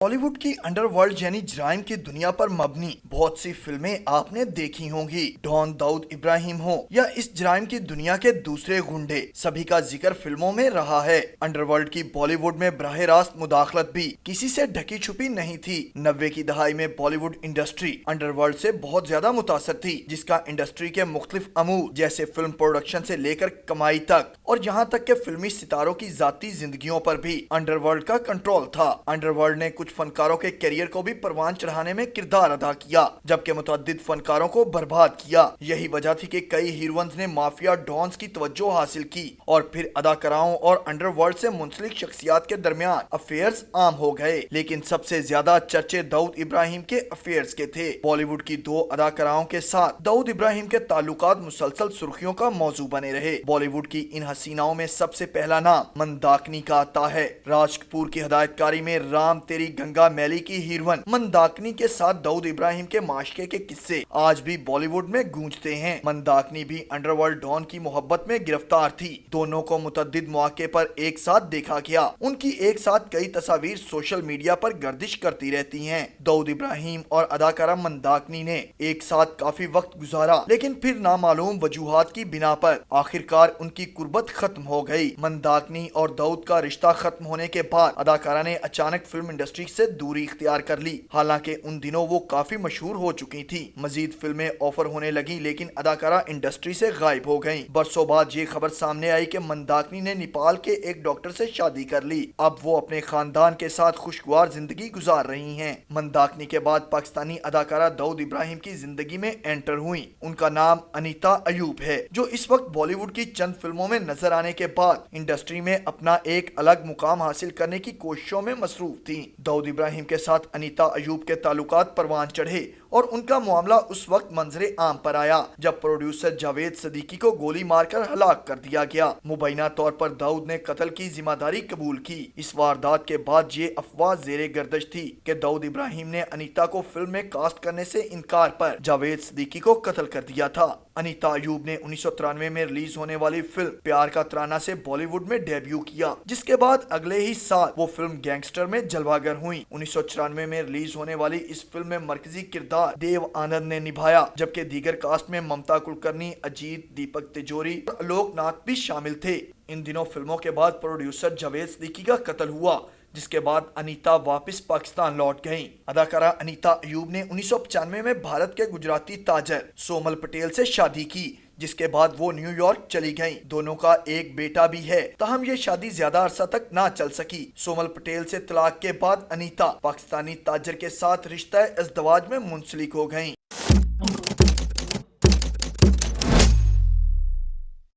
बॉलीवुड की अंडरवर्ल्ड यानी जराइम की दुनिया पर मबनी बहुत सी फिल्में आपने देखी होंगी। डॉन दाऊद इब्राहिम हो या इस जराइम की दुनिया के दूसरे गुंडे, सभी का जिक्र फिल्मों में रहा है। अंडरवर्ल्ड की बॉलीवुड में बराह रास्त मुदाखलत भी किसी से ढकी छुपी नहीं थी। 90 की दहाई में बॉलीवुड इंडस्ट्री अंडरवर्ल्ड से बहुत ज्यादा मुतासर थी, जिसका इंडस्ट्री के मुख्तलिफ अमूर जैसे फिल्म प्रोडक्शन से लेकर कमाई तक और यहाँ तक के फिल्मी सितारों की जाती जिंदगियों पर भी अंडरवर्ल्ड का कंट्रोल था। अंडरवर्ल्ड ने कुछ फनकारों के करियर को भी परवान चढ़ाने में किरदार अदा किया, जबकि मुतअद्दिद फनकारों को बर्बाद किया। यही वजह थी कि कई हीरोइंस ने माफिया डॉन्स की तवज्जो हासिल की और फिर अदाकाराओं और अंडरवर्ल्ड से मुंसलिक शख्सियात के दरमियान अफेयर्स आम हो गए। लेकिन सबसे ज्यादा चर्चे दाऊद इब्राहिम के अफेयर्स के थे। बॉलीवुड की दो अदाकाराओं के साथ दाऊद इब्राहिम के ताल्लुकात मुसलसल सुर्खियों का मौजू बने रहे। बॉलीवुड की इन हसीनाओं में सबसे पहला नाम मंदाकिनी का आता है। राज कपूर की हिदायतकारी में राम तेरी गंगा मैली की हीरोइन मंदाकिनी के साथ दाऊद इब्राहिम के माशके के किस्से आज भी बॉलीवुड में गूंजते हैं। मंदाकिनी भी अंडरवर्ल्ड डॉन की मोहब्बत में गिरफ्तार थी। दोनों को मुतअद्दिद मौके पर एक साथ देखा गया। उनकी एक साथ कई तस्वीर सोशल मीडिया पर गर्दिश करती रहती हैं। दाऊद इब्राहिम और अदाकारा मंदाकिनी ने एक साथ काफी वक्त गुजारा, लेकिन फिर नामालूम वजूहात की बिना पर आखिरकार उनकी कुर्बत खत्म हो गई। मंदाकिनी और दाऊद का रिश्ता खत्म होने के बाद अदाकारा ने अचानक फिल्म इंडस्ट्री से दूरी इख्तियार कर ली। हालांकि उन दिनों वो काफी मशहूर हो चुकी थी। मजीद फिल्में ऑफर होने लगी, लेकिन अदाकारा इंडस्ट्री से गायब हो गयी। बरसों बाद ये खबर सामने आई कि मंदाकिनी ने नेपाल के एक डॉक्टर से शादी कर ली। अब वो अपने खानदान के साथ खुशगवार जिंदगी गुजार रही हैं। मंदाकिनी के बाद पाकिस्तानी अदाकारा दाऊद इब्राहिम की जिंदगी में एंटर हुई। उनका नाम अनीता अयूब है, जो इस वक्त बॉलीवुड की चंद फिल्मों में नजर आने के बाद इंडस्ट्री में अपना एक अलग मुकाम हासिल करने की कोशिशों में मसरूफ थी। दाऊद इब्राहिम के साथ अनीता अयूब के ताल्लुकात परवान चढ़े और उनका मामला उस वक्त मंजरे आम पर आया जब प्रोड्यूसर जावेद सदीकी को गोली मारकर हलाक कर दिया गया। मुबैना तौर पर दाऊद ने कत्ल की जिम्मेदारी कबूल की। इस वारदात के बाद ये अफवाह जेरे गर्दश थी कि दाऊद इब्राहिम ने अनीता को फिल्म में कास्ट करने से इनकार पर जावेद सदीकी को कत्ल कर दिया था। अनीता अयूब ने 1993 में रिलीज होने वाली फिल्म प्यार का तराना से बॉलीवुड में डेब्यू किया, जिसके बाद अगले ही साल वो फिल्म गैंगस्टर में जलवागर हुई। 1994 में रिलीज होने वाली इस फिल्म में मरकजी किरदार देव आनंद ने निभाया, जबकि दीगर कास्ट में ममता कुलकर्णी, अजीत, दीपक तिजोरी और आलोक नाथ भी शामिल थे। इन दिनों फिल्मों के बाद प्रोड्यूसर जावेद सदीकी का कत्ल हुआ, जिसके बाद अनीता वापस पाकिस्तान लौट गईं। अदाकारा अनीता अयूब ने 1995 में भारत के गुजराती ताजर सोमल पटेल से शादी की, जिसके बाद वो न्यूयॉर्क चली गईं। दोनों का एक बेटा भी है, ताहम ये शादी ज्यादा अरसा तक ना चल सकी। सोमल पटेल से तलाक के बाद अनीता पाकिस्तानी ताजर के साथ रिश्ता इज़्दवाज में मुंसलिक हो गईं।